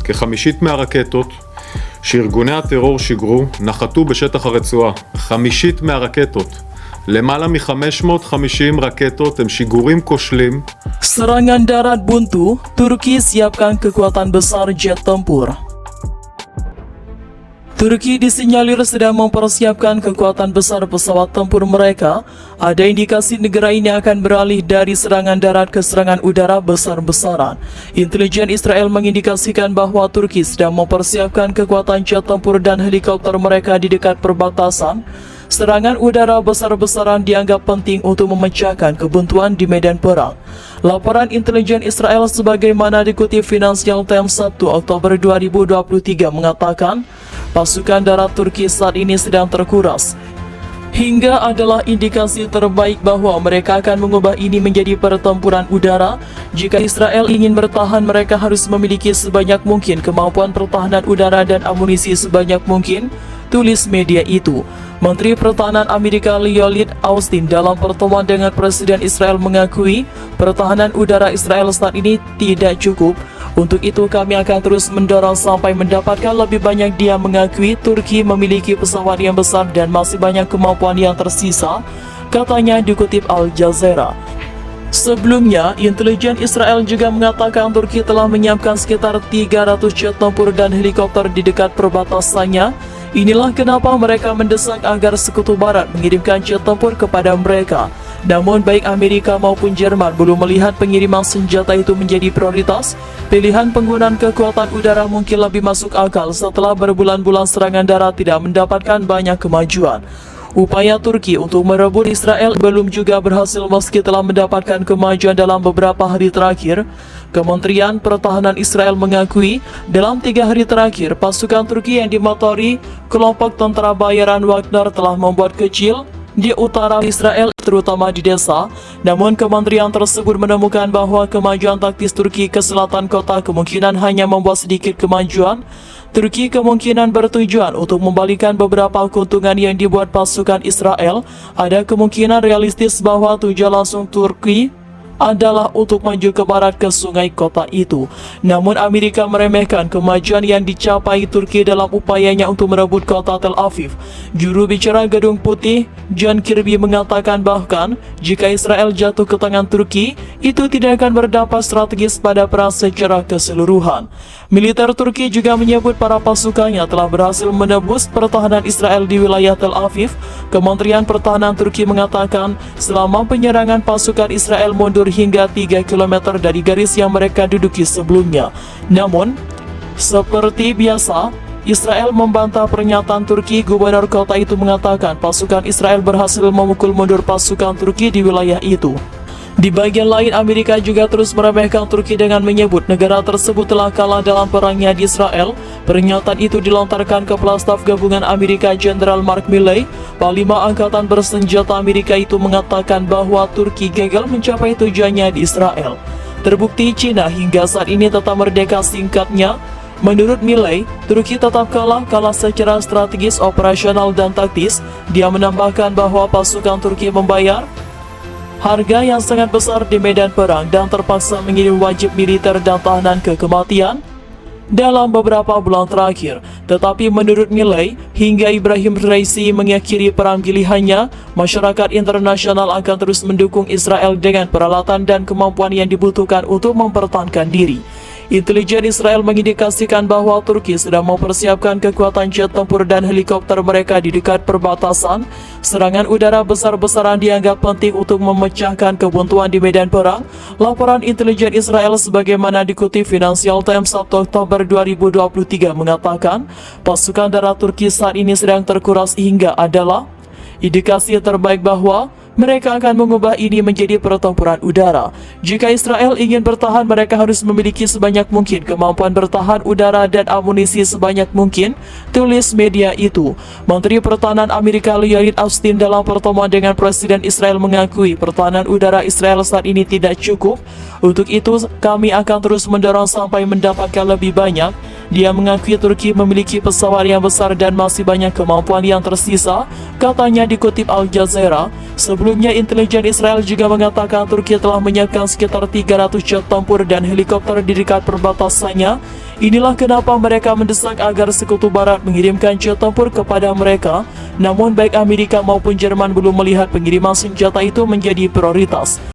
כחמישית מהרקטות שארגוני הטרור שיגרו נחתו בשטח הרצועה. חמישית מהרקטות. למעלה מ-550 רקטות הם שיגורים כושלים. Serangan darat buntu, Turki siapkan kekuatan besar jet tempur. Turki disinyalir sedang mempersiapkan kekuatan besar pesawat tempur mereka. Ada indikasi negara ini akan beralih dari serangan darat ke serangan udara besar-besaran. Intelijen Israel mengindikasikan bahwa Turki sedang mempersiapkan kekuatan jet tempur dan helikopter mereka di dekat perbatasan. Serangan udara besar-besaran dianggap penting untuk memecahkan kebuntuan di medan perang. Laporan intelijen Israel sebagaimana dikutip Financial Times 1 Oktober 2023 mengatakan, pasukan darat Turki saat ini sedang terkuras. Hingga adalah indikasi terbaik bahwa mereka akan mengubah ini menjadi pertempuran udara. Jika Israel ingin bertahan, mereka harus memiliki sebanyak mungkin kemampuan pertahanan udara dan amunisi sebanyak mungkin, tulis media itu. Menteri Pertahanan Amerika Lloyd Austin dalam pertemuan dengan Presiden Israel mengakui pertahanan udara Israel saat ini tidak cukup. Untuk itu kami akan terus mendorong sampai mendapatkan lebih banyak. Dia mengakui Turki memiliki pesawat yang besar dan masih banyak kemampuan yang tersisa, katanya dikutip Al Jazeera. Sebelumnya, intelijen Israel juga mengatakan Turki telah menyiapkan sekitar 300 jet tempur dan helikopter di dekat perbatasannya. Inilah kenapa mereka mendesak agar Sekutu Barat mengirimkan jet tempur kepada mereka. Namun baik Amerika maupun Jerman belum melihat pengiriman senjata itu menjadi prioritas. Pilihan penggunaan kekuatan udara mungkin lebih masuk akal setelah berbulan-bulan serangan darat tidak mendapatkan banyak kemajuan. Upaya Turki untuk merebut Israel belum juga berhasil meski telah mendapatkan kemajuan dalam beberapa hari terakhir. Kementerian Pertahanan Israel mengakui dalam 3 hari terakhir pasukan Turki yang dimotori kelompok tentara bayaran Wagner telah membuat kecil di utara Israel, terutama di desa. Namun kementerian tersebut menemukan bahwa kemajuan taktis Turki ke selatan kota kemungkinan hanya membuat sedikit kemajuan. Turki kemungkinan bertujuan untuk membalikan beberapa keuntungan yang dibuat pasukan Israel. Ada kemungkinan realistis bahwa tujuan langsung Turki adalah untuk maju ke barat ke sungai kota itu. Namun Amerika meremehkan kemajuan yang dicapai Turki dalam upayanya untuk merebut kota Tel Aviv. Juru bicara Gedung Putih John Kirby mengatakan bahkan jika Israel jatuh ke tangan Turki, itu tidak akan berdampak strategis pada perang secara keseluruhan. Militer Turki juga menyebut para pasukannya telah berhasil menembus pertahanan Israel di wilayah Tel Aviv. Kementerian Pertahanan Turki mengatakan selama penyerangan pasukan Israel mundur hingga 3 km dari garis yang mereka duduki sebelumnya. Namun, seperti biasa, Israel membantah pernyataan Turki. Gubernur kota itu mengatakan pasukan Israel berhasil memukul mundur pasukan Turki di wilayah itu. Di bagian lain, Amerika juga terus meremehkan Turki dengan menyebut negara tersebut telah kalah dalam perangnya di Israel. Pernyataan itu dilontarkan Kepala Staf Gabungan Amerika Jenderal Mark Milley. Panglima Angkatan Bersenjata Amerika itu mengatakan bahwa Turki gagal mencapai tujuannya di Israel. Terbukti Cina hingga saat ini tetap merdeka, singkatnya. Menurut Milley, Turki tetap kalah secara strategis, operasional, dan taktis. Dia menambahkan bahwa pasukan Turki membayar harga yang sangat besar di medan perang dan terpaksa mengirim wajib militer dan tahanan ke kematian dalam beberapa bulan terakhir. Tetapi menurut Milley, hingga Ibrahim Raisi mengakhiri perang pilihannya, masyarakat internasional akan terus mendukung Israel dengan peralatan dan kemampuan yang dibutuhkan untuk mempertahankan diri. Intelijen Israel mengindikasikan bahwa Turki sedang mempersiapkan kekuatan jet tempur dan helikopter mereka di dekat perbatasan. Serangan udara besar-besaran dianggap penting untuk memecahkan kebuntuan di medan perang. Laporan intelijen Israel sebagaimana dikutip Financial Times 1 Oktober 2023 mengatakan pasukan darat Turki saat ini sedang terkuras hingga adalah indikasi terbaik bahwa mereka akan mengubah ini menjadi pertempuran udara. Jika Israel ingin bertahan, mereka harus memiliki sebanyak mungkin kemampuan bertahan udara dan amunisi sebanyak mungkin, tulis media itu. Menteri Pertahanan Amerika Lloyd Austin dalam pertemuan dengan Presiden Israel mengakui pertahanan udara Israel saat ini tidak cukup. Untuk itu, kami akan terus mendorong sampai mendapatkan lebih banyak. Dia mengakui Turki memiliki pesawat yang besar dan masih banyak kemampuan yang tersisa, katanya dikutip Al Jazeera. Sebelumnya, intelijen Israel juga mengatakan Turki telah menyiapkan sekitar 300 jet tempur dan helikopter di dekat perbatasannya. Inilah kenapa mereka mendesak agar Sekutu Barat mengirimkan jet tempur kepada mereka. Namun baik Amerika maupun Jerman belum melihat pengiriman senjata itu menjadi prioritas.